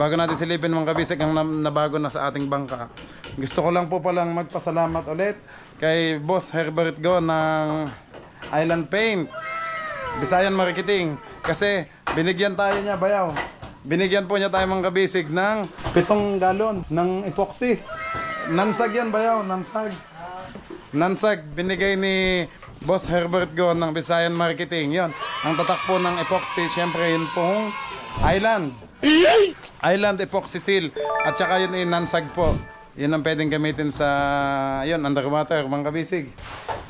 bago natin silipin mga kabisig ang nabago na sa ating bangka, gusto ko lang po palang magpasalamat ulit kay Boss Herbert Go ng Island Paint Visayan Marketing, kasi binigyan tayo niya, bayaw, binigyan po niya tayo mga kabisig ng 7 galon ng epoxy. Nansag yan, bayaw, nansag binigay ni Boss Herbert Go ng Visayan Marketing. Yon ang tatak po ng epoxy, syempre yun pong Island epoxy seal, at saka yun nansag po. Yun ang pwedeng gamitin sa yun, underwater mga kabisig.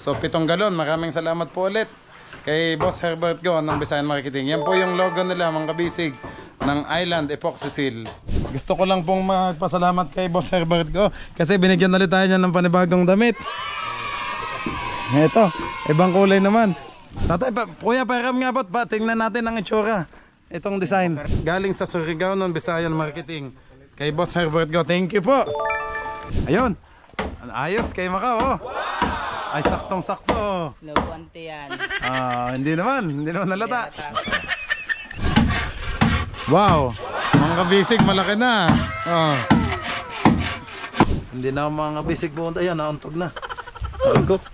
So 7 galon, maraming salamat po ulit kay Boss Herbert Go ng Visayan Marketing. Yan po yung logo nila mga kabisig ng Island epoxy seal. Gusto ko lang pong magpasalamat kay Boss Herbert Go kasi binigyan ulit tayo niya ng panibagong damit. Ito, ibang kulay naman. Tatay, kuya, param nga po, tingnan natin ang itsura. Itong design galing sa Surigao ng Visayan Marketing kay Boss Herbert Go. Thank you po. Ayun, ayos kay Macau, oh. Ay, saktong sakto. Lawante yan. Hindi naman nalata. Wow, mga kabisig, malaki na. Hindi na mga kabisig po. Ayan, nauntog na.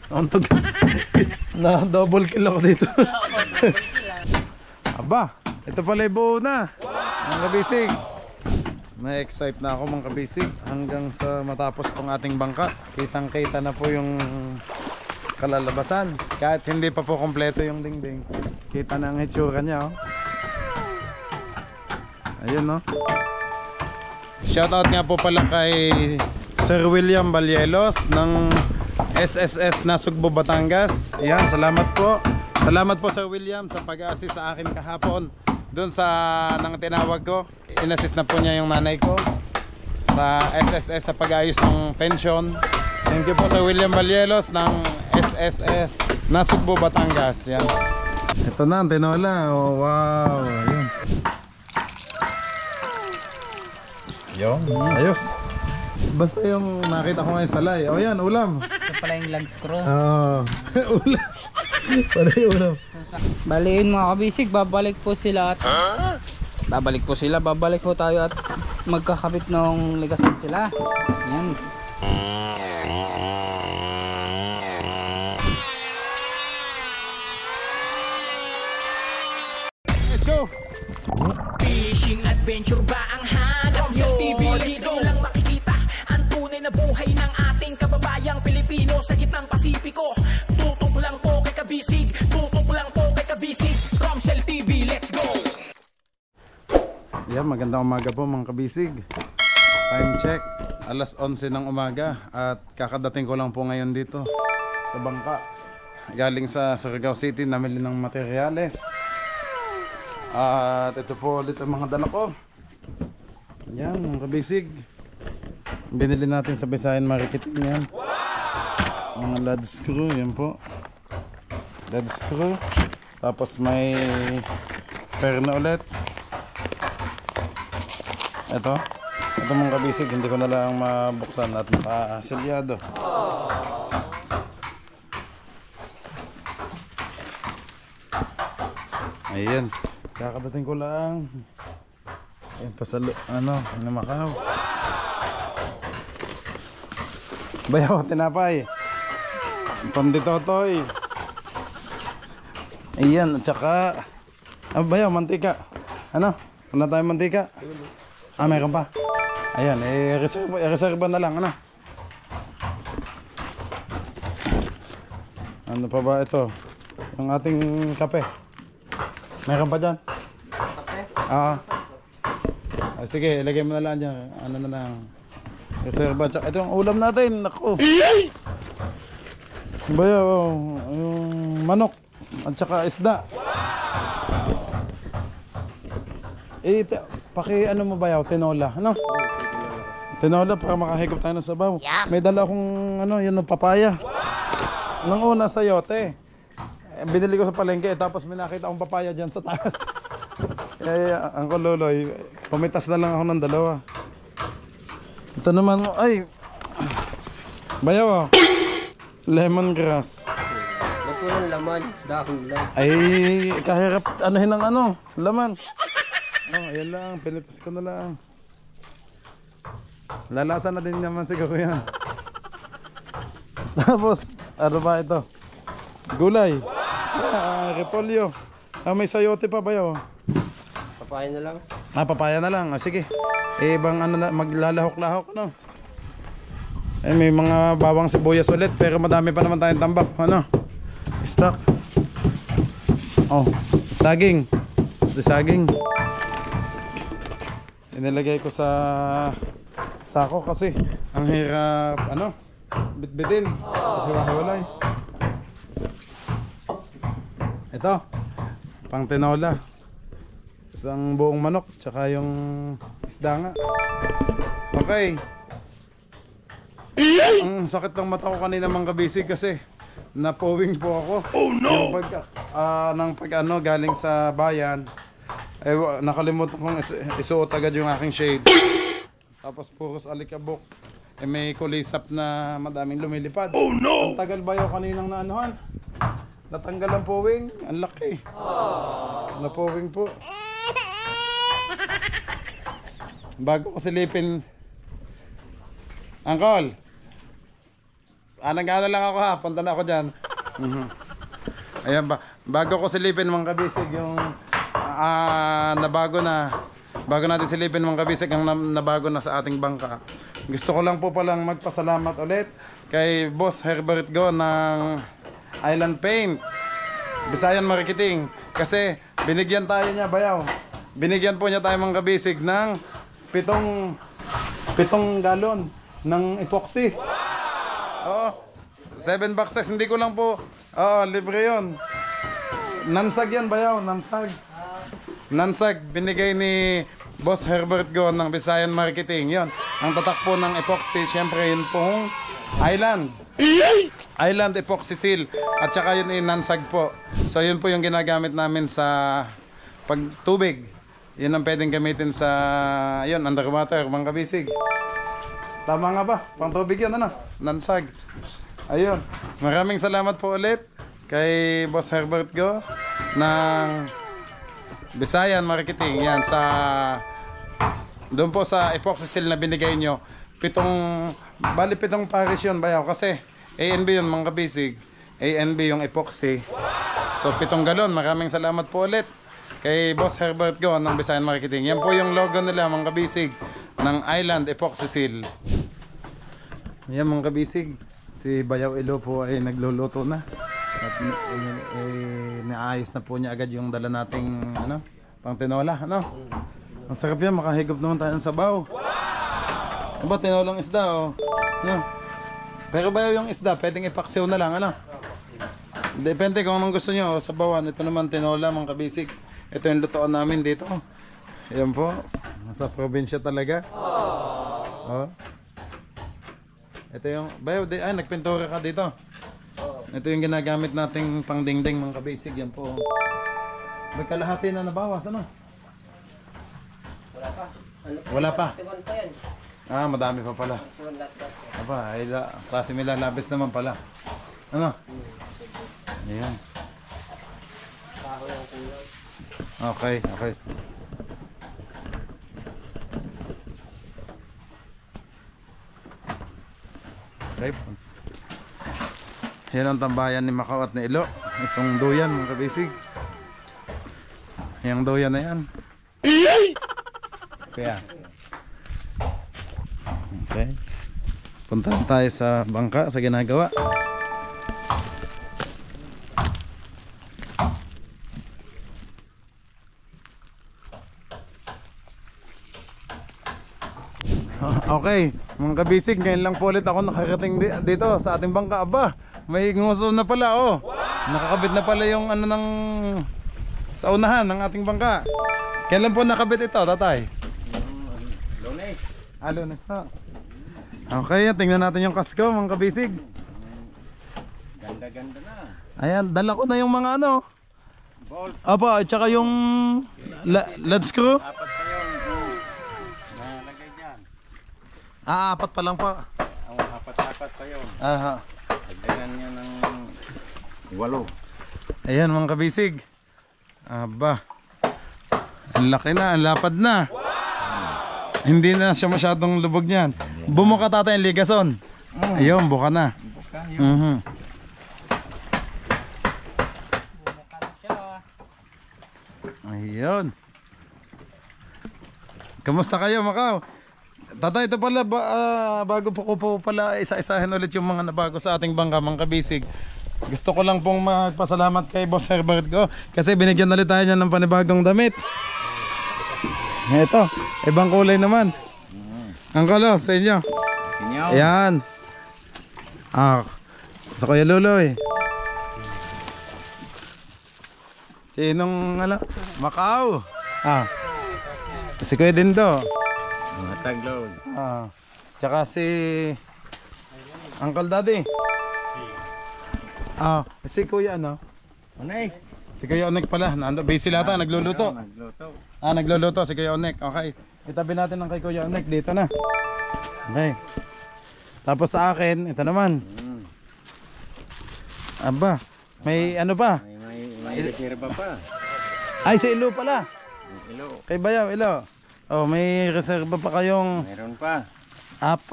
Nauntog na double kill ako dito. Aba, ito pala yung buo na mga kabisig. Na-excite na ako mga kabisig hanggang sa matapos tong ating bangka. Kitang kita na po yung kalalabasan. Kahit hindi pa po kompleto yung dingding, kita na ang hitsura niya, oh. Ayun, no. Shoutout nga po pala kay Sir William Balyelos ng SSS Nasugbo, Batangas. Yan, salamat po. Salamat po Sir William sa pag-assist sa akin kahapon doon sa nang tinawag ko. In-assist na po niya yung nanay ko sa SSS sa pag-ayos ng pension. Thank you po Sir William Balyelos ng SSS Nasugbo, Batangas. Yan. Ito na ang tinola. Oh, wow. Ayun. Yung ayos. Basta yung nakita ko ngayon sa lay. Oh yan, ulam. Ito pala yung lag screw. Ulam. Pala yung ulam. Bali yun mga kabisig, babalik po sila at babalik po tayo at magkakabit ng ligasin sila. Yan. Let's go. Fishing adventure ba ang hanap nyo? Dito lang makikita ang tunay na buhay ng ating kababayang Pilipino sa gitnang Pasipiko. Tutok lang po kay kabisig, tutok lang po kay kabisig. Romsel TV, let's go! Yan, magandang umaga po mga kabisig. Time check, alas 11 ng umaga. At kakadating ko lang po ngayon dito sa bangka. Galing sa Surigao City, namili ng materyales. At ito po ulit ang mga dala ko. Yan mga kabisig, binili natin sa Visayan Marketing yan. Mga lad screw, yan po. Lad screw. Tapos may perna ulit. Ito mga kabisig, hindi ko na lang mabuksan at nakasilyado. Ayan, kakadating ko lang. Ayan, pasalo, na Macau. Bayaw, tinapay. Panditotoy. Ayan, at saka bayaw, mantika. Wala tayong mantika? Mayroon pa. Ayan, reserva na lang, Ano pa ba ito? Yung ating kape. Mayroon pa dyan? Kape? Sige, ilagay mo na lang dyan. Ano na lang. Reserva. Tsaka ito yung ulam natin. Naku. Bayaw, yung manok. At saka isda. Ano mo bayaw? Tinola. Tinola para makahigop tayo ng sabaw. May dala akong yun ng papaya. Nung una sa yote. Binili ko sa palengke tapos may nakita akong papaya dyan sa taas. Ang kululoy, pumitas na lang ako ng dalawa. Ito naman, ay bayaw, lemongrass. Ba't walang laman? Dahon lang. Ay, kahirap anuhin ng laman. Ayan lang, pinitas ko na lang. Lalasa na din naman siguro yan. Tapos, ano ba ito? Gulay. Repolyo. May sayote pa ba yun? Papaya na lang. Papaya na lang. Sige. Ibang ano na, maglalahok-lahok, no? May mga bawang sibuyas ulit, pero madami pa naman tayong tambak. Ano? Stock. Oh, saging. Saging. Inilagay ko sa sako kasi ang hirap, ano? Bitbitin. Hiwa-hiwalay. Ito. Pang tinola. Isang buong manok, tsaka yung isda nga. Okay. Ang sakit ng mata ko kanina mga kabisig kasi napowing po ako. Oh no! Yung pag ano, galing sa bayan, nakalimutan kong isuot agad yung aking shade. Tapos puros alikabok. May kulisap na madaming lumilipad. Oh no! Ang tagal bayo kaninang naanuhan. Natanggal ang powing. Ang laki. Napowing po. Bago ko silipin, Uncle, nag-ano lang ako ha, punta na ako dyan. Ayan ba, bago ko silipin mga kabisig yung bago natin silipin mga kabisig ang nabago na sa ating bangka. Gusto ko lang po palang magpasalamat ulit kay Boss Herbert Go ng Island Paint, Bisayan Marketing, kasi binigyan tayo niya, bayaw. Binigyan po niya tayo mga kabisig ng 7 galon ng epoxy. Oo. 7 boxes, hindi ko lang po. Oo, libre 'yon. Nansag 'yan, bayaw, nansag. Nansag binigay ni Boss Herbert Go ng Bisayan Marketing. 'Yon. Ang tatak po ng epoxy, syempre 'yun pong Island epoxy seal. At saka 'yun nansag po. So 'yun po yung ginagamit namin sa pagtubig. Yun ang pwedeng gamitin sa underwater, mga kabisig. Tama nga ba? Pang tubig yan, ano? Nansag. Ayun. Maraming salamat po ulit kay Boss Herbert Go ng Bisayan Marketing. Yan, doon po sa epoxy seal na binigay nyo. 7 pares yun, bayaw. Kasi ANB yun, mga kabisig. ANB yung epoxy. So 7 galon. Maraming salamat po ulit kay Boss Herbert Go ng Bisayan Marketing. Yan po yung logo nila, mga kabisig, ng Island Epoxy Seal. Yan mga kabisig, si Bayaw Ilo po ay nagluluto na. At naayos na po niya agad yung dala nating pang tinola, ano? Ang sarap yan, makahigop naman tayo ng sabaw. Ano ba, tinolang isda, oh. Yan. Pero Bayaw, yung isda, pwedeng ipaksiw na lang, ano? Depende kung anong gusto nyo, sabawan. Ito naman tinola, mga kabisig. Ito yung lutoan namin dito. Ayan po. Nasa probinsya talaga. Oh. Ito yung Bayaw, nagpintura ka dito. Ito yung ginagamit nating pangdingding, mga kabisig. Yan po. May kalahati na nabawas, ano? Wala pa. Wala pa. Madami pa pala. Aba, klase milalabis naman pala. Ano? Ayan. Okay. Okay. Yan ang tambayan ni Macau at ni Ilo. Itong duyan, mga kabisig. Yung duyan na yan. Kaya. Okay. Punta tayo sa bangka, sa ginagawa. Okay, mga kabisig, ngayon lang po ulit ako nakarating dito sa ating bangka. Aba, may nguso na pala, oh. Nakakabit na pala yung sa unahan ng ating bangka. Kailan po nakabit ito, tatay? Lunes. Lunes na. Okay, tingnan natin yung kasko, mga kabisig. Ganda-ganda na. Ayan, dala ko na yung mga Bolt. Apa, at saka yung lead screw. 4 pa yun. Nalagay dyan. 4 pa lang pa. Ang 4 pa yun. Aha. Dagdagan nyo ng 8. Ayan, mga kabisig. Aba. Ang laki na, ang lapad na. Hindi na siya masyadong lubog niyan. Bumuka tatay ang ligason. Ayun, buka na. Buka yun. Bumuka na siya. Ayun. Kamusta kayo, Macau? Tatay, ito pala, bago po ko po pala isa-isahin ulit yung mga nabago sa ating bangka, mga kabisig. Gusto ko lang pong magpasalamat kay Boss Herbert ko kasi binigyan ulit tayo niya ng panibagong damit. Ito, ibang kulay naman. Ang kalo, sa inyo. Ayan. Sa Kuya Luloy. Sinong Macau? Si Kuya Dindo. Mga tagload. Tsaka si Uncle Daddy. Si Kuya Onek. Si Kuya Onek pala. Busy lata, nagluluto. Nagluto. Nagluluto si Kuya Onek. Okay. Itabi natin ang kay Kuya Onek dito na. Okay. Tapos sa akin, ito naman. Aba, may ano pa? May reserva pa. Ay, si Ilo pala. Ilo. Kay Bayaw, Ilo. May reserva pa kayong Meron pa.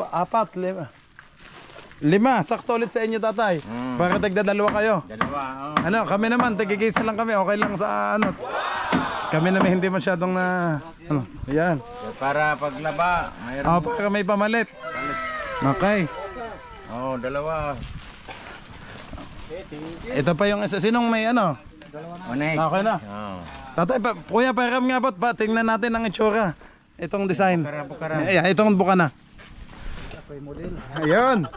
apat, lima. Sakto ulit sa inyo, tatay. Para tagdadalawa kayo. Dalawa. Kami naman, tigigisa lang kami. Okay lang sa Kami naman hindi masyadong na ayan. Para paglaba, mayroon. Para may pamalit. Okay. Dalawa. Ito pa yung isa. Sinong may Onek. Okay na. Tatay, kuya, pakiram nga ba't ba? Tingnan natin ang itsura. Itong design. Bukara. Ayan, itong buka na. Ayun.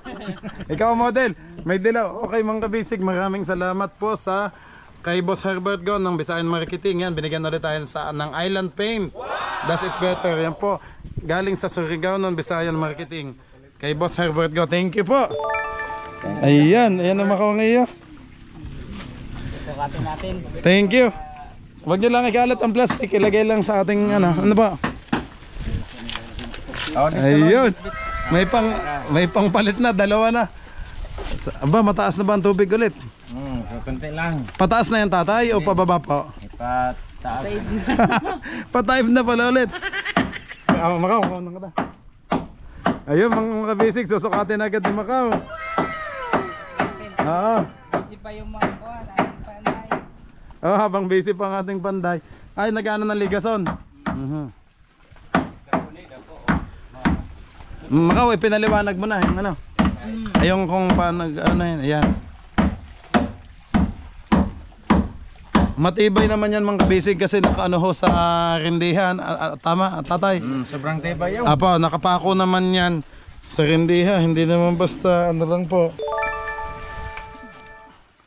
Ikaw model. May dilaw. Okay, mga kabisig, maraming salamat po sa kay Boss Herbert Go ng Visayan Marketing. Yan, binigyan ulit tayo ng Island Paint. Does it better. Yan po. Galing sa Surigao ng Visayan Marketing. Kay Boss Herbert Go. Thank you po. Ayan, ayan ang Macau ngayon. Sukatin natin. Thank you. Huwag nyo lang ikalat ang plastic. Ilagay lang sa ating ano ba? Ayun. May pang palit na, dalawa na. Aba, mataas na ba ang tubig ulit? Kunti lang. Pataas na yan, tatay, o pababa po? Ipataas. Patayip na pala ulit. Macau, kukunan ka na. Ayun, mga basic, susukatin agad ni Macau. Busy pa yung mga kuhan, ating panay. Habang busy pa ang ating panday. Ay, nag-ano ng ligason. Macau, pinaliwanag mo na yung ayong kung paano yun, ayan. Matibay naman yan mga kabisig kasi nakaano ho sa rindihan. Tama, tatay? Sobrang tibay yun. Apo, nakapako naman yan sa rindihan. Hindi naman basta ano lang po.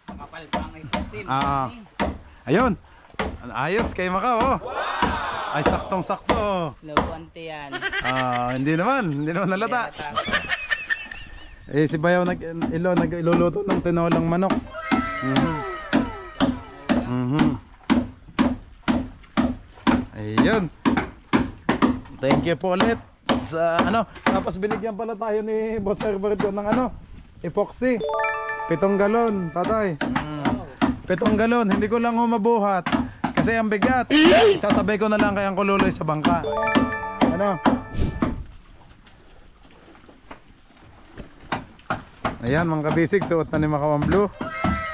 Kapal pa ang ipasin. Ayun. Ayos kay Macau. Ay, saktong-sakto. Labuante yan. Hindi naman nalata. Si Bayaw nagluluto ng tinolang manok. Ayun. Thank you po ulit sa tapos binigyan pala tayo ni Boss Herbert ng epoxy. 7 galon, tatay. 7 galon, hindi ko lang mabuhat kasi ang bigat. Sasabay ko na lang kay ang Kululoy sa bangka. Ayan mga kabisig, suot na ni Macau ang blue.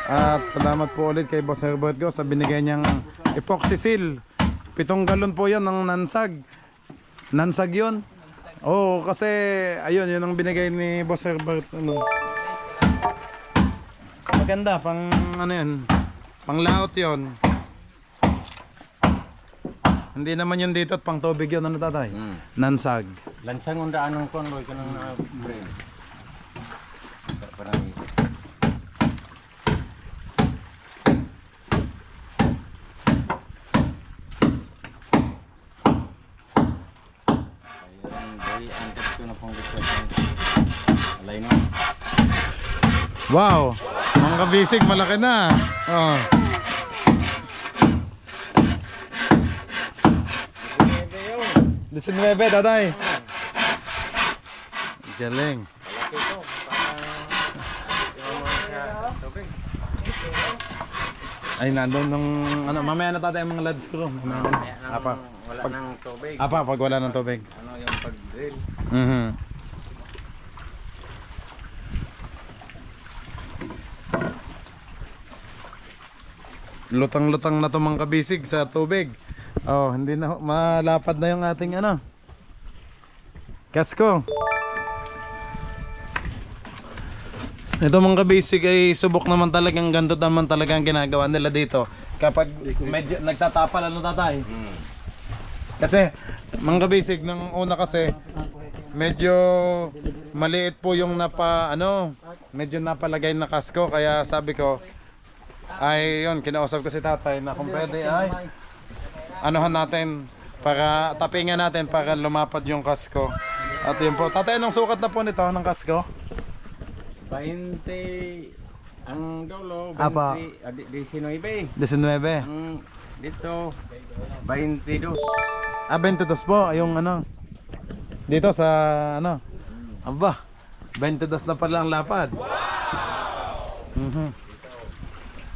At salamat po ulit kay Boss Herbert Go sa binigay niyang epoxy seal. 7 galon po yan ng nansag. Nansag yun? Oo, kasi ayun, yun ang binigay ni Boss Herbert. Maganda, pang yun, pang laot yun. Hindi naman yun dito at pang tubig yun, tatay? Nansag. Lansang undaan ng konloy ka ng brain. Parang wow, mga kabisig, malaki na. 19, tatay. Galing. Ay, nandun nung mamaya na tatay ang mga lads ko. wala ng tubig. Pag wala ng tubig. Yung pag-drill. Lutang-lutang na to mga kabisig sa tubig. Oh, hindi na malapad na yung ating ano. Kasko. Ito mga kabisig ay subok naman talagang ganito naman talagang ginagawa nila dito. Kapag medyo nagtatapal ano tatay. Kasi mga kabisig nung una kasi medyo maliit po yung medyo napalagay na kasko, kaya sabi ko ay yun, kinausap ko si tatay na kung pwede ay anuhan natin para tapingan natin para lumapad yung kasko. At yun po, tatay, anong sukat na po nito ng kasko? 20 ang dulo, Apa. 19. 19. Ang dito 22. 22 po, yung ano dito sa ano. Aba, 22 na pala ang lapad.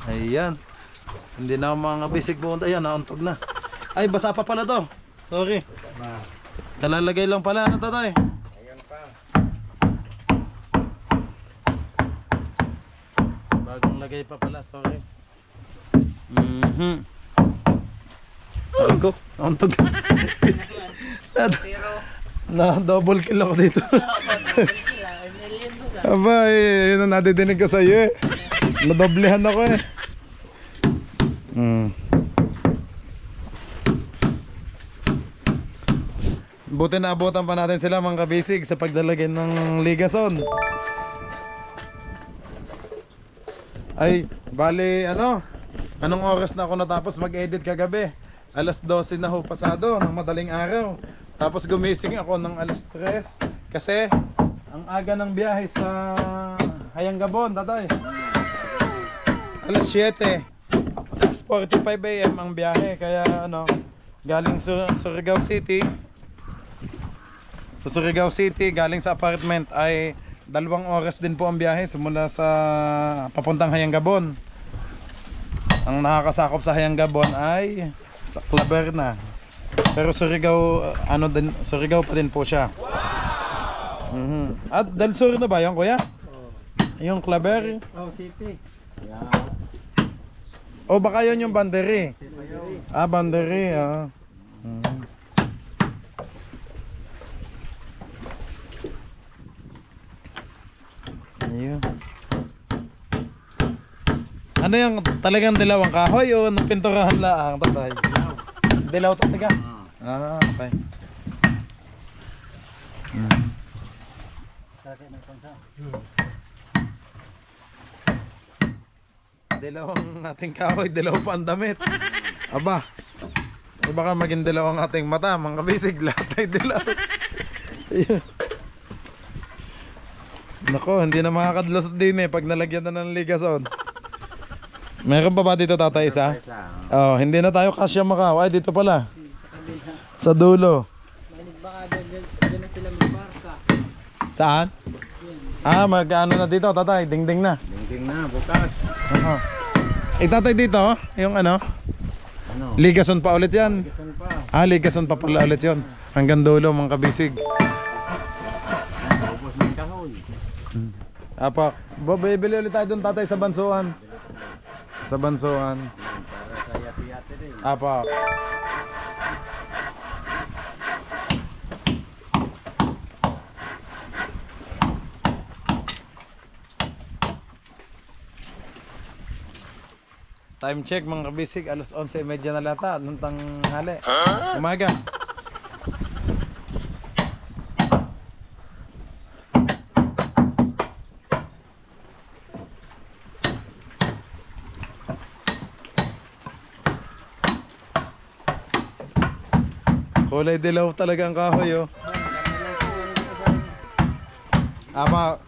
Ayan. Hindi na mga bisig po. Ayan, nauntog na. Ay, basa pa pala to. Sorry. Nalalagay lang pala. Ano tatay? Ayun pa. Bagong lagay pa pala. Sorry. Ako, nauntog. Na double kill ako dito. Aba, yun ang nadidinig ko sa iyo eh. Nadoblehan ako eh. Buti na abutan pa natin sila mga kabisig sa pagdalagay ng ligason. Ay, bali ano? Anong oras na ako natapos mag-edit kagabi? Alas 12 na ho pasado ng madaling araw. Tapos gumising ako ng alas 3 kasi ang aga ng biyahe sa Hayang-Gabon, tatay. Alas 7. 6:45 AM ang biyahe, kaya ano, galing Surigao City. Sa Surigao City, galing sa apartment ay 2 oras din po ang biyahe simula sa papuntang Hayang-Gabon. Ang nakakasakop sa Hayang-Gabon ay sa Claverna. Pero Surigao, Surigao pa din po siya. At Del Sur na ba yun, kuya? Yung Claver? Oh, city. O baka yun yung Banderi? Ah, Banderi, ah. Ayun. Ano yung talagang dilaw ang kahoy o napinturahan laang, tatay? Dilaw talaga? Ah, okay. Dilaw ang ating kahoy, dilaw pa ang damit. Aba, baka maging dilaw ang ating mata, mga kabisig, lahat ay dilaw. Nako, hindi na makakadlos din eh pag nalagyan na ng ligason. Meron pa ba dito tatay isa? Oh, hindi na tayo kasya makaw. Ay, dito pala. Sa dulo. Baka dyan na sila magparka. Saan? Ah, mag-ano na dito tatay, dingding na. Dingding na, bukas. Tatay dito, yung ano? Ano? Ligason pa ulit yan. Ligason pa. Ah, ligason pa pala ulit yun. Hanggang dulo mga kabisig. Ubos ng kahoy. Apa, bibili ulit tayo doon tatay sa Bansuan. Sa Bansuan. Para sa yati-yati rin. Apa. Time check mga kabisig, alas 11:30 na lata ng tanghali. Umaga. Kulay dilaw talaga ang kahoy oh. Aba,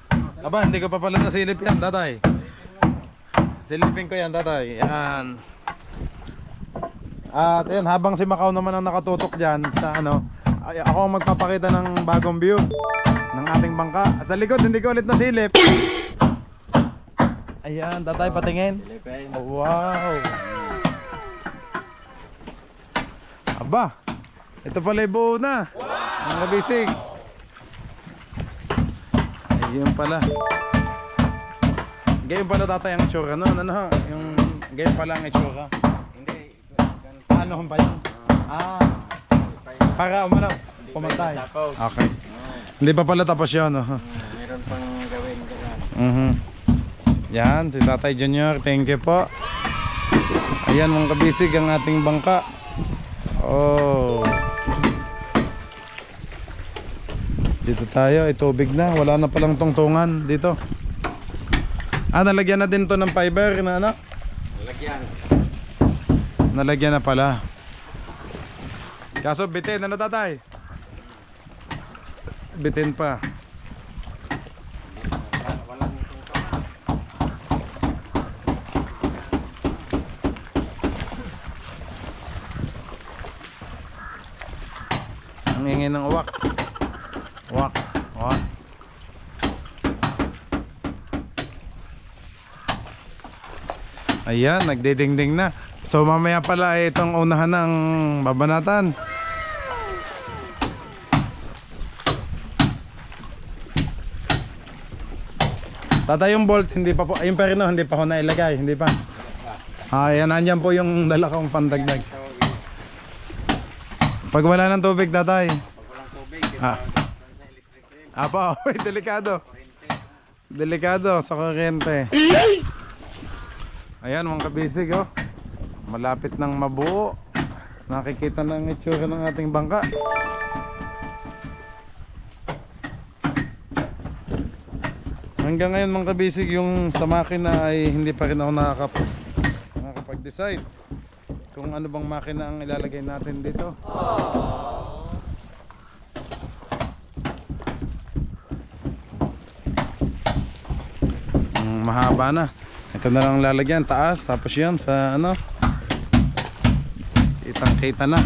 hindi ko pa pala nasilip yan, tatay. Silipin ko yan, tatay. Yan. At ayun, habang si Macau naman ang nakatutok dyan sa ano, ako ang magpapakita ng bagong view ng ating bangka. Sa likod, hindi ko ulit nasilip. Ayan, tatay, patingin. Oh, wow. Aba, ito pala buo na. Mga kabisig. Ayun pala. Ganyan pala tatay ang itsura no? Ano ha? Yung ganyan pala ang itsura. Hindi. Ano ba yun? Para umano, pumatay. Okay. Hindi pa pala tapos yun. Meron pang gawin dyan. Yan, si Tatay Junior. Thank you po. Ayan mga kabisig ang ating bangka. Oh. Dito tayo, tubig na. Wala na palang tungtungan dito. Nalagyan na din to ng fiber na ano? Lalagyan. Nalagyan na pala. Kaso bitin, ano tatay? Bitin pa. Walang tungtungan. Ang ingay ng uwak. Uwak. Uwak. Ayan, nagdidingding na. So mamaya pala ay itong unahan ng babanatan. Tatay, yung bolt hindi pa po, yung perno hindi pa ko nailagay, hindi pa. Ayan, nandyan po yung dala kong pandagdag. Pag wala ng tubig, tatay. Pag walang tubig, Ah. sa electric rin. Apa, delikado. Delikado sa kuryente. Ayan mga kabisig oh. Malapit nang mabuo. Nakikita na ang itsura ng ating bangka. Hanggang ngayon mga kabisig, yung sa makina ay hindi pa rin ako nakakapag-decide kung ano bang makina ang ilalagay natin dito. Mahaba na. Ito na lang lalagyan, taas, tapos yan sa ano, kitang-kita na.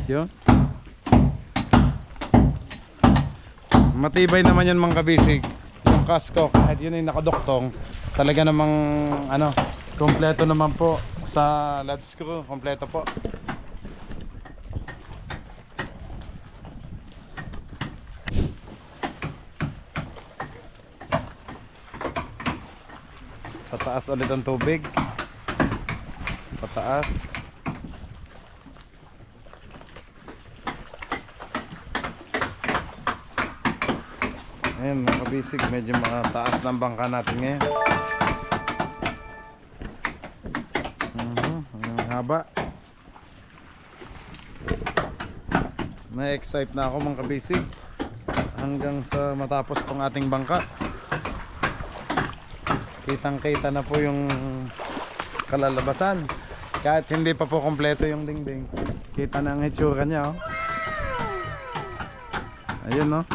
Yun. Matibay naman yan mga kabisig. Yung kasko, kahit yun ay nakadoktong, talaga namang ano, kompleto naman po sa latch screw, kompleto po. Pataas ulit ang tubig. Pataas. Ayan mga kabisig, medyo mataas ng bangka natin ngayon. Ang haba. Na-excite na ako mga kabisig hanggang sa matapos tong ating bangka. Kitang-kita na po yung kalalabasan. Kahit hindi pa po kompleto yung dingding, kita na ang itsura niya oh. Ayun oh.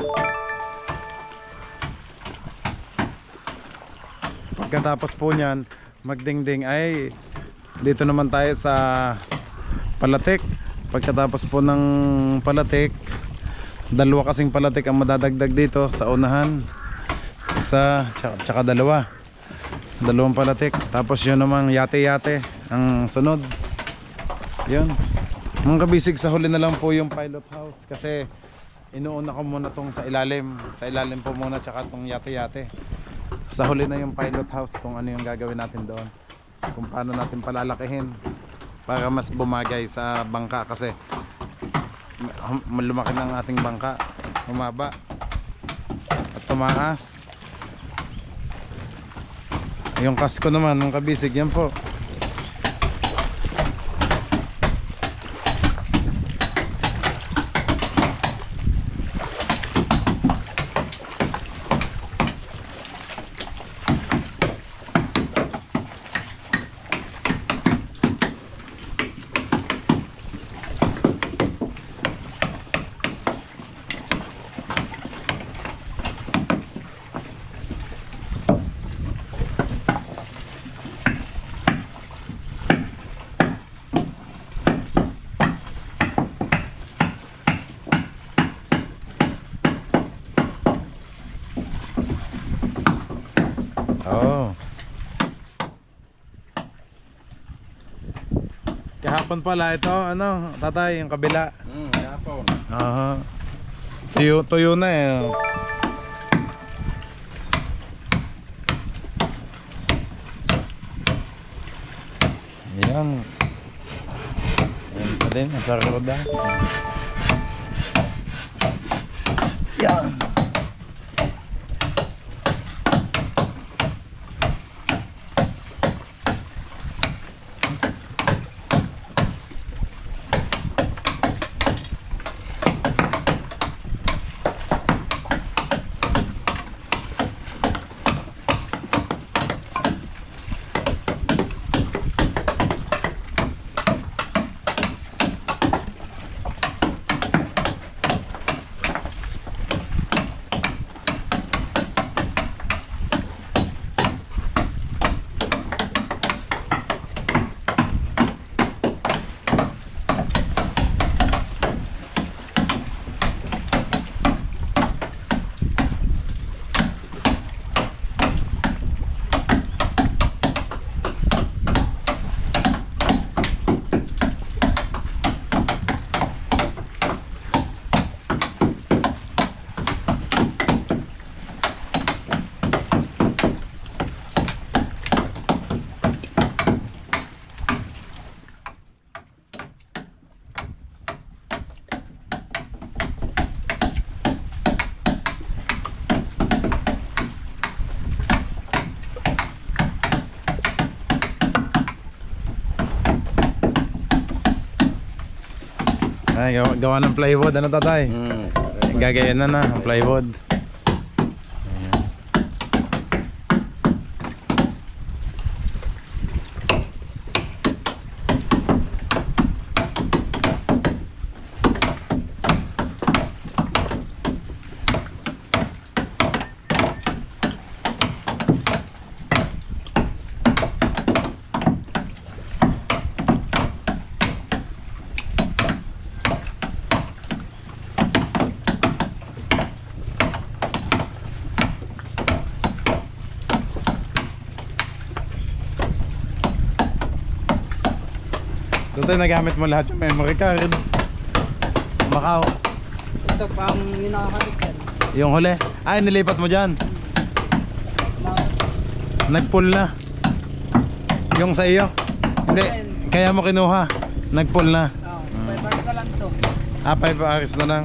Pagkatapos po niyan magdingding ay dito naman tayo sa palatik. Pagkatapos po ng palatik, dalawa kasing palatik ang madadagdag dito sa unahan. Isa tsaka dalawa. Dalawang palatik. Tapos yun namang yate-yate ang sunod. Yun. Mga kabisig, sa huli na lang po yung pilot house. Kasi inuuna ko muna tong sa ilalim. Sa ilalim po muna tsaka tong yate-yate. Sa huli na yung pilot house kung ano yung gagawin natin doon. Kung paano natin palalakihin para mas bumagay sa bangka. Kasi lumaki ng ating bangka. Humaba at tumaas. Yung kasko naman ng kabisig, yan po. Kahapon pala ito, ano, tatay, yung kabila. Kahapon. Aha. Tuyo na eh. Ayan. Ayan pa din, nasa roda. Ayan. Ay, gawa ng plywood, ano tatay? Gagayan na ang plywood. Ayan. Tatay, nagamit mo lahat yung memory card. Macau. Ito pa ang yung nakakabit yan. Yung huli. Ay, nilipat mo dyan. Nag-pull na. Yung sa iyo. Hindi, kaya mo kinuha. Nag-pull na. Oo, 5 hours na lang to. 5 hours na lang.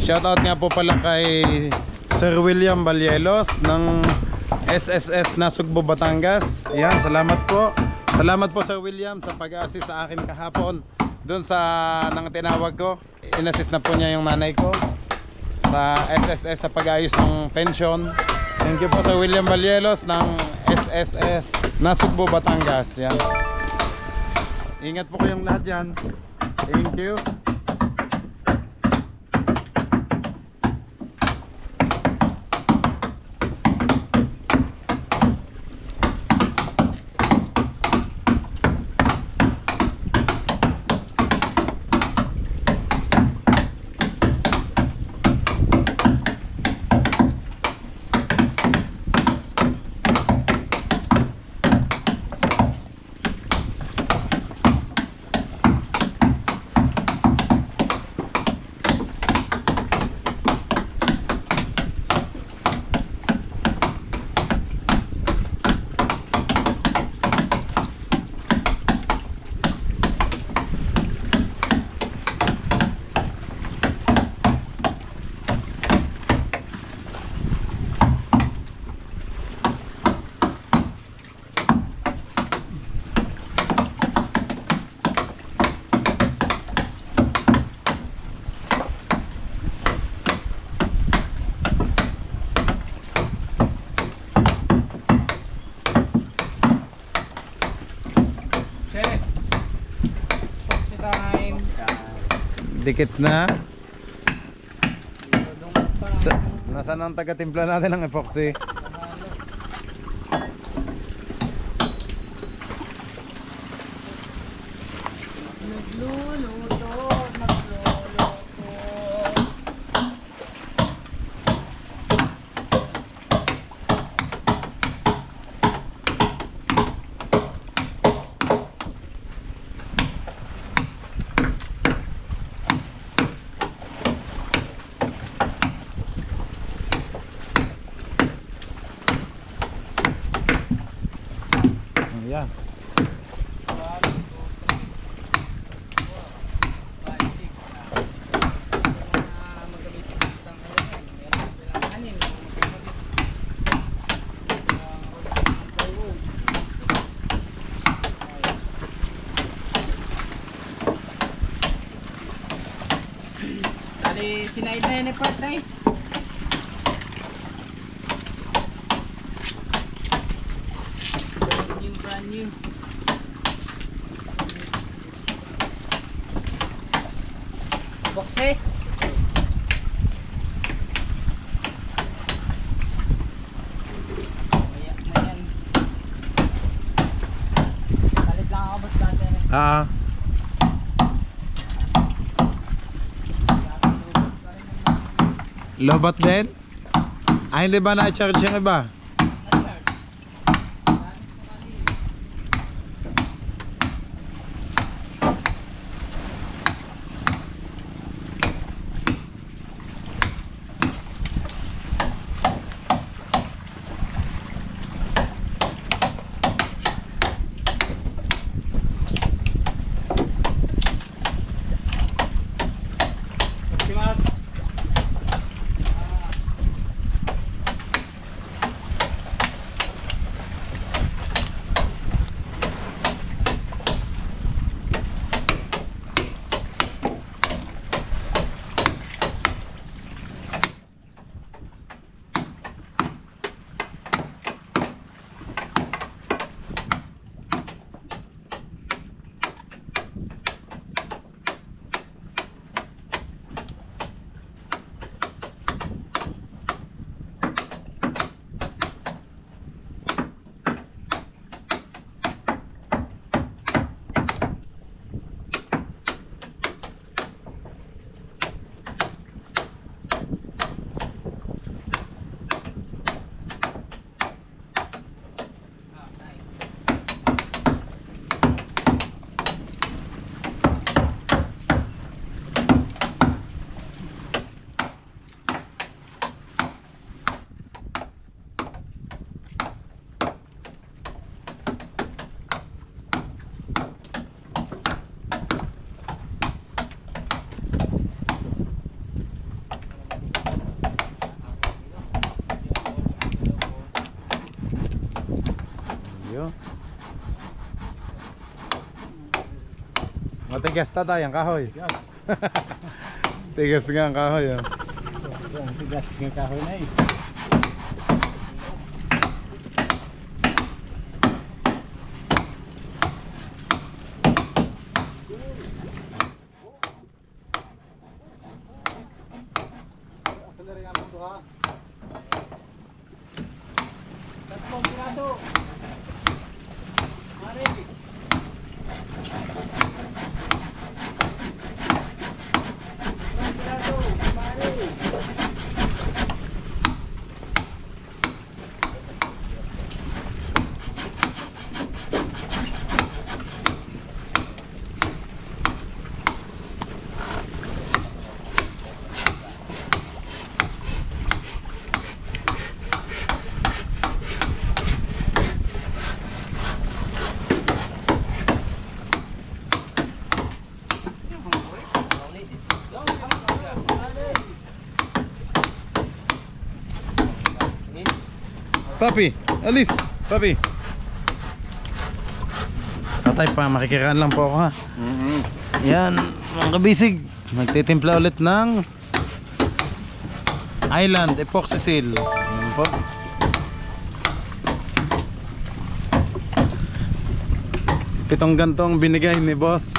Shoutout nga po pala kay Sir William Balyelos ng SSS Nasugbo, Batangas. Yan, salamat po. Salamat po Sir William sa pag-assist sa akin kahapon doon sa nang tinawag ko. In-assist na po niya yung nanay ko sa SSS sa pag-ayos ng pension. Thank you po Sir William Balyelos ng SSS Nasugbo, Batangas. Yan. Ingat po kayong lahat yan. Thank you. Dikit na. Nasaan ang taga-timpla natin ng epoxy? Yan. Tali sinaid na yun part na eh. Brand new. Boxe. Ayan. Palit lang ako boss dati. Lobat din? Hindi ba na-charge yung iba? Yo. Matigas tatay ang kahoy. Tigas nga ang kahoy. Oh. Tigas ng kahoy na eh. Papi, alis, papi. Tatay pa, makikiraan lang po ako ha. Yan, mga kabisig. Magtitimpla ulit ng Island Epoxy Seal. Yan po. Pitong gantong binigay ni boss.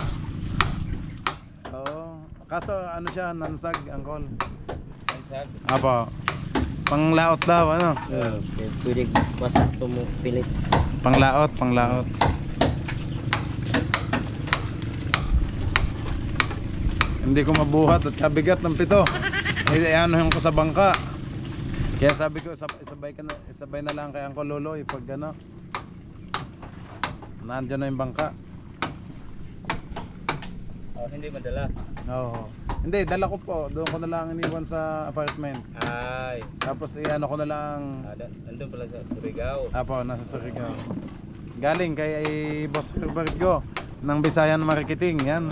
Oo. Kaso ano siya, nansag, angkol. Nansag? Apo. Panglaot daw, ano? Pwede basa pilit. Panglaot, panglaot. Hindi ko mabuhat at kabigat ng pito. Ano yung ko sa bangka. Kaya sabi ko, isabay na lang kay Uncle Loloy pag ano. Nandiyan na yung bangka. Oh, hindi madala. Oo. Hindi, dala ko po. Doon ko na lang iniwan sa apartment. Ay. Tapos ano ko na lang. Nandun pala sa Surigao. Apo, nasa Surigao. Galing kay Boss Hubert Go ng Bisayan Marketing. Yan.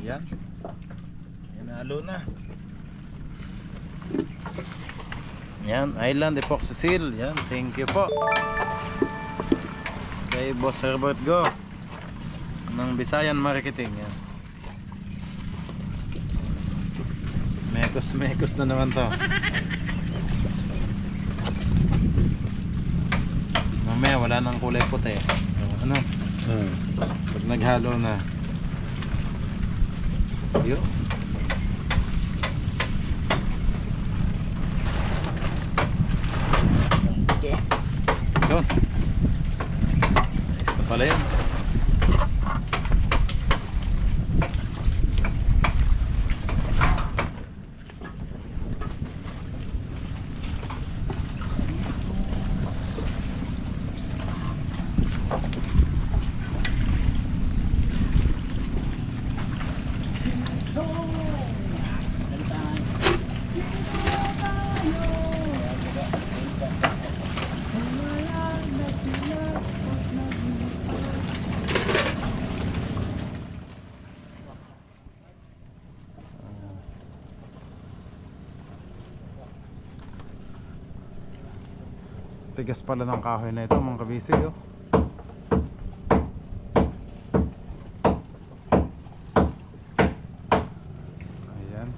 Yan. Inalo na. Yan, Island Epoxy Seal. Yan, thank you po. Kay Boss Herbert Go ng Bisayan Marketing. Yan. Mekos na naman to. Mamaya wala nang kulay puti. Ano? Pag naghalo na. Yo. Okay. Yun. Nice na pala yun. Tigas pala ng kahoy na ito mga kabisig. Oh. Ayan.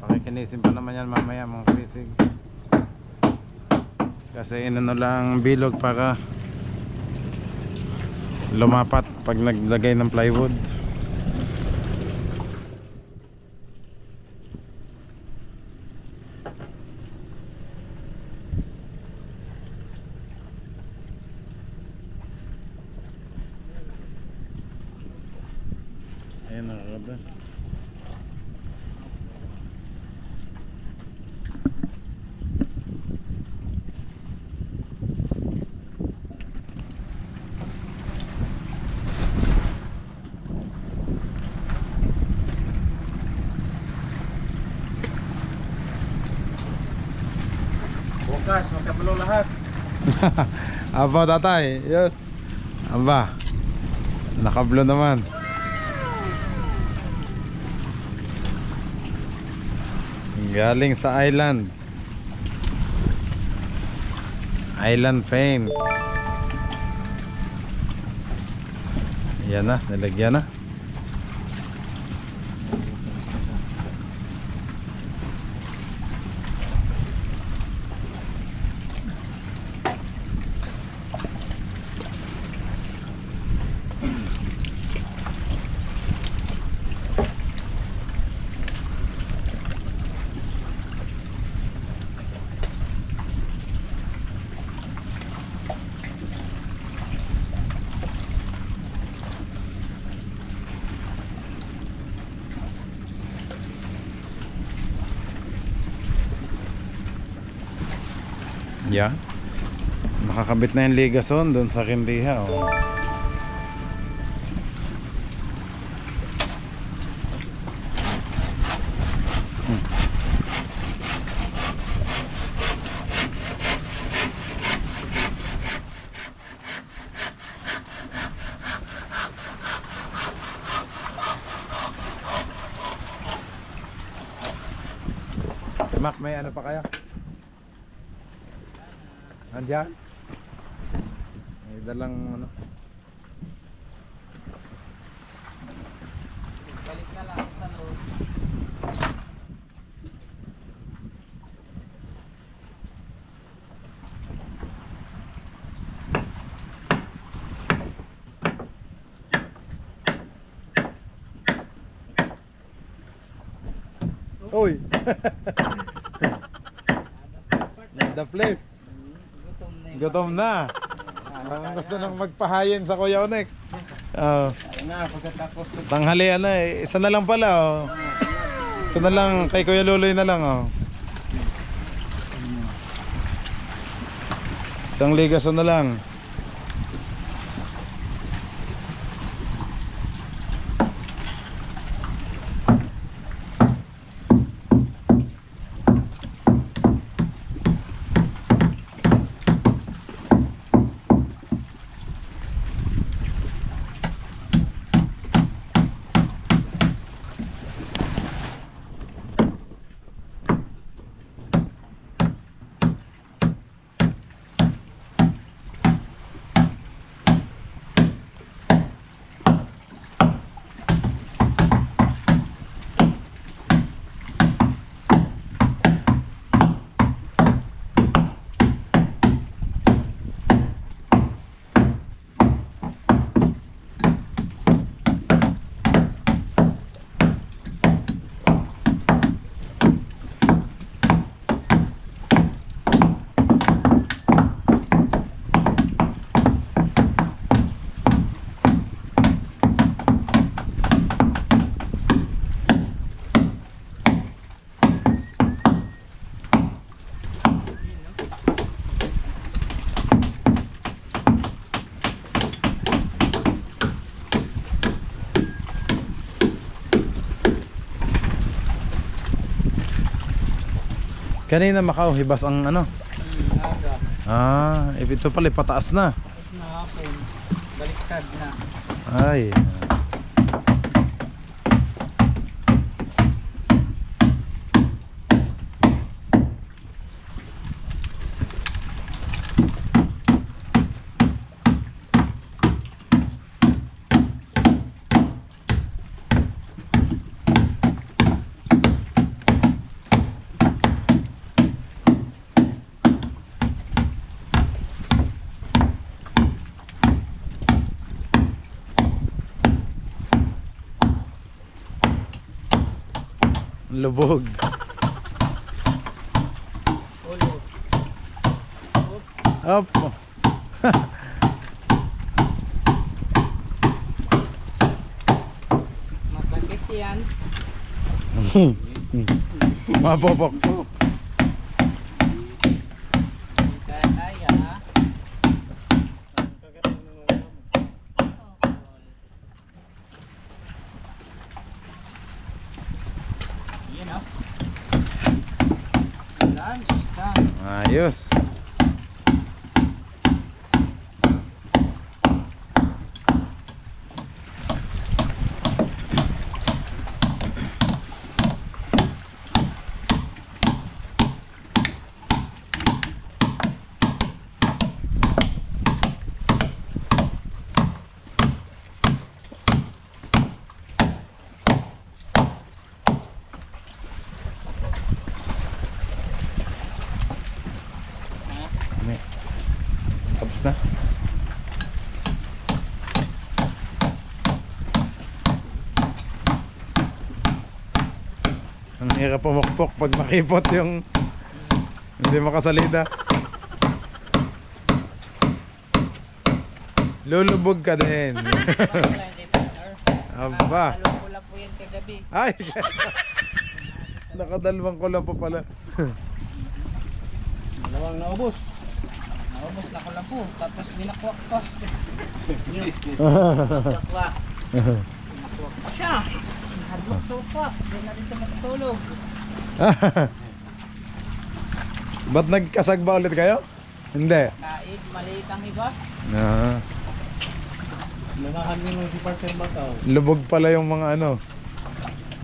Pakikinisin pa naman yan mamaya mga kabisig. Kasi inano lang bilog para lumapat pag naglagay ng plywood. Ayan, nakakaba. Bukas, magkapulo lahat. Aba tatay, yun. Aba, nakablo naman. Galing sa island. Island Fame. Yan na, nilagyan na. Yeah. Nakakabit na yung ligason doon sa Kindiha. Oh. Mac, may ano pa kaya? Andiyan? May dalang ano? Balik na lang sa loob. Uy! The place. Gutom na. Ang gusto nang magpahayin sa Kuya Onek. Tanghalian na eh. Isa na lang pala oh. Ito na lang kay Kuya Luloy na lang oh. Isang ligason na lang. Kanina Macau, hibas ang ano? Aga. Ah, ito pala pataas na. Tapos na hapon. Baliktad na. Ay. Lubog. Ulo. Up. Masakit yan. Mapopok. Kaya. Yan o. Lunch time. Ayos. Ayos na. Ang hirap pumukpok pag makipot yung hindi makasalida. Lulubog ka din. Aba. Wala po yan kagabi. Ay! Nakadalawang ko lang pa pala. Dalawang naubos. Naubos na ko lang po. Tapos binakwak pa. Takla. Binakwak pa siya. Hadlok sa upak. Hindi na rin ito matutulog. Ba't nagkasagba ulit kayo? Hindi. Kaid, maliit ang hibas. Nanahan mo si Parker Bataw. Lubog pala yung mga ano.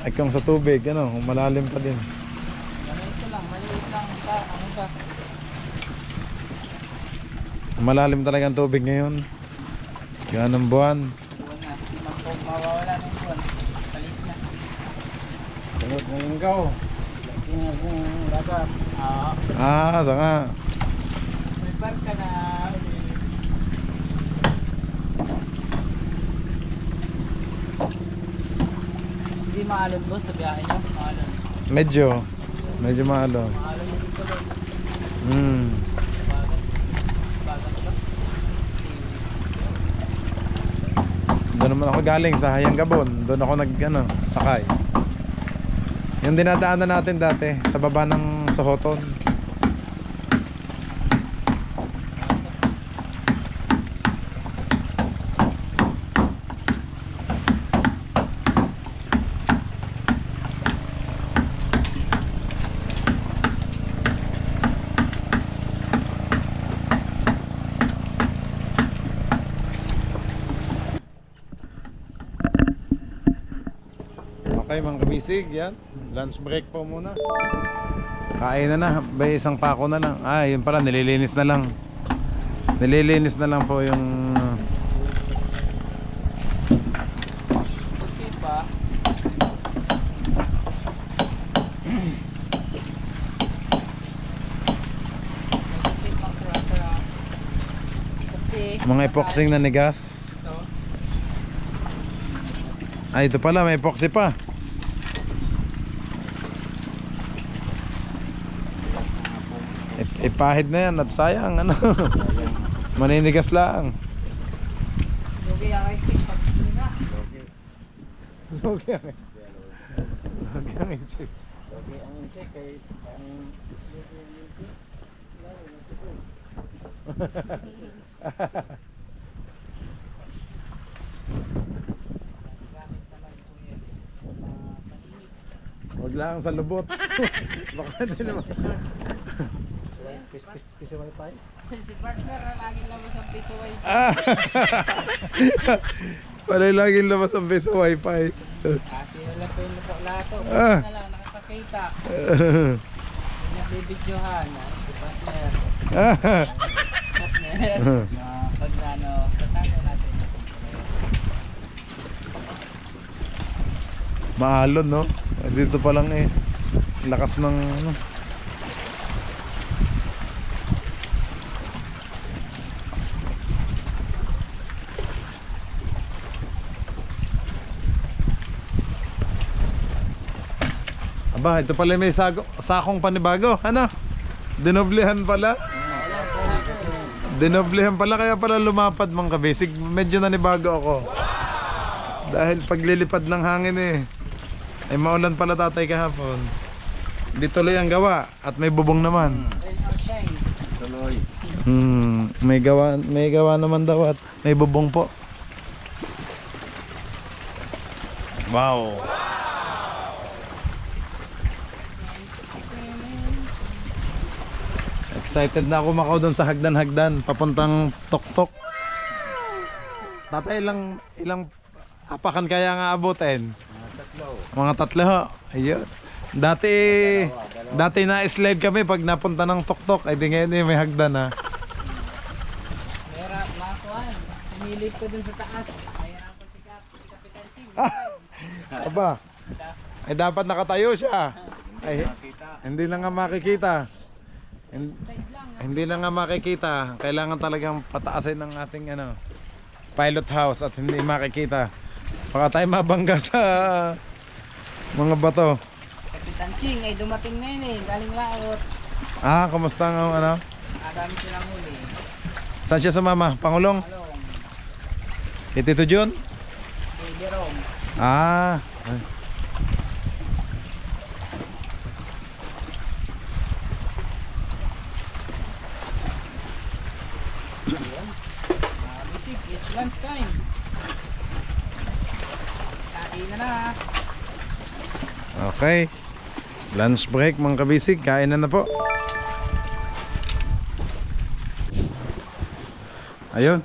Ay kung sa tubig, ano, kung malalim pa din. Ganito lang, maliit lang. Ano ba? Malalim talaga ang tubig ngayon. Kaya ng buwan. Buwan na. Mangkog, mawawala na yung buwan. Palit na. Tulog mo yung gaw. Laki na kung dagat. Sanga. Prepare ka na. Hindi maalon boss sa biyahe niyo. Maalon. Medyo maalo. Maalon yung tuloy. Bagat ba? Doon naman ako galing sa Hayang Gabon. Doon ako sakay. Yung dinadaanan natin dati sa baba ng Sohoton. Okay mga kabisig, yan. Lunch break po muna. Kain na. Bay isang pako na lang. Yun pala, nililinis na lang. Nililinis na lang po yung Okay pa. mga epoxing na nigas. Ito pala, may epoxy pa. Ipahid na yan at sayang ano. Maninigas lang. Okay, ay pag na. Okay. Okay ang check. Okay, ang check ay Huwag lang sa lubot. Baka hindi naman. piso wifi. Si partner laging labas ang piso wifi. Palay laging labas ang piso wifi. Kasi wala po yung lato. Na lang nakakakita. Nagbibidyohan. Si partner. Partner. Pag tatano natin. Maalon no? Dito pa lang lakas ng ano. Aba, ito pala may sakong panibago. Ano? Dinoblehan pala. Dinoblehan pala, kaya pala lumapad mga kabisig. Medyo nanibago ako. Dahil paglilipad ng hangin ay maulan pala tatay kahapon. Di tuloy ang gawa at may bubong naman. Tuloy. May gawa naman daw at may bubong po. Wow. Excited na ako makaw doon sa hagdan-hagdan papuntang Toktok. Tatay, ilang apakan kaya nga abutin? Mga tatlo ho. Ayun. Dati na-slide kami pag napunta ng Toktok. Ay di ngayon may hagdan na. Mera, makuhan. Sumilip ko dun sa taas. Kaya ako si Kapitan Ching. Aba. Ay dapat nakatayo siya. Ay hindi na nga makikita. Hindi na nga makikita. Kailangan talagang pataasin ng ating pilot house at hindi makikita. Baka tayo mabangga sa mga bato. Kapitan Ching ay dumating na yun eh. Galing laot. Ah, kumusta ang Adami silang huli. Saan siya sumama? Pangulong? Along. Tito Jun? Si Jerome. Ah. Ay. Bisik, it's lunch time. Kain na na. Okay. Lunch break mga kabisig. Kain na po. Ayun.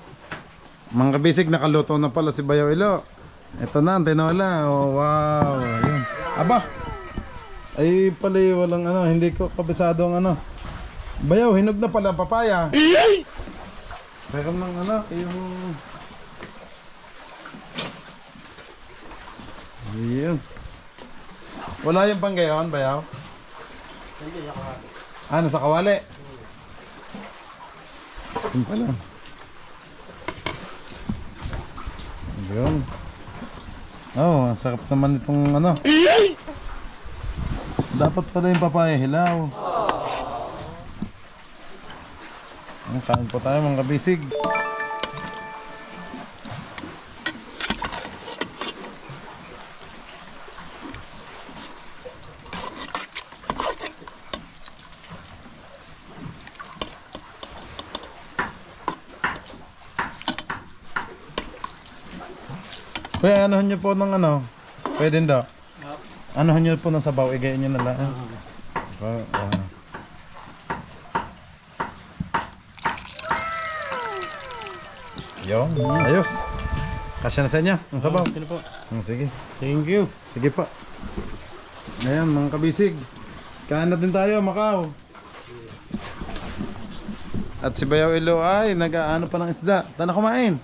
Mga kabisig, nakaluto na pala si Bayaw Ilo. Ito na ang tinola. Oh, wow. Ayun. Aba. Ay pala walang hindi ko kabisado ang Bayaw, hinog na pala ang papaya. Meron ng yung... Ayun. Wala yung panggayon, Bayaw? Nasa kawali? Yun pala. Ayun. Oh, ang sarap naman itong Dapat pala yung papaya hilaw. Kain po tayo mga kabisig. Kuya, anuhan nyo po ng pwede daw. Anuhan nyo po ng sabaw, igayin nyo na lang. Yo, ayos. Kasya na sa inyo, ang sabaw. Sige. Thank you. Sige pa. Ayan mga kabisig. Kain na din tayo, Macau. At si Bayaw Ilo ay nag-aano pa ng isda. Tana kumain.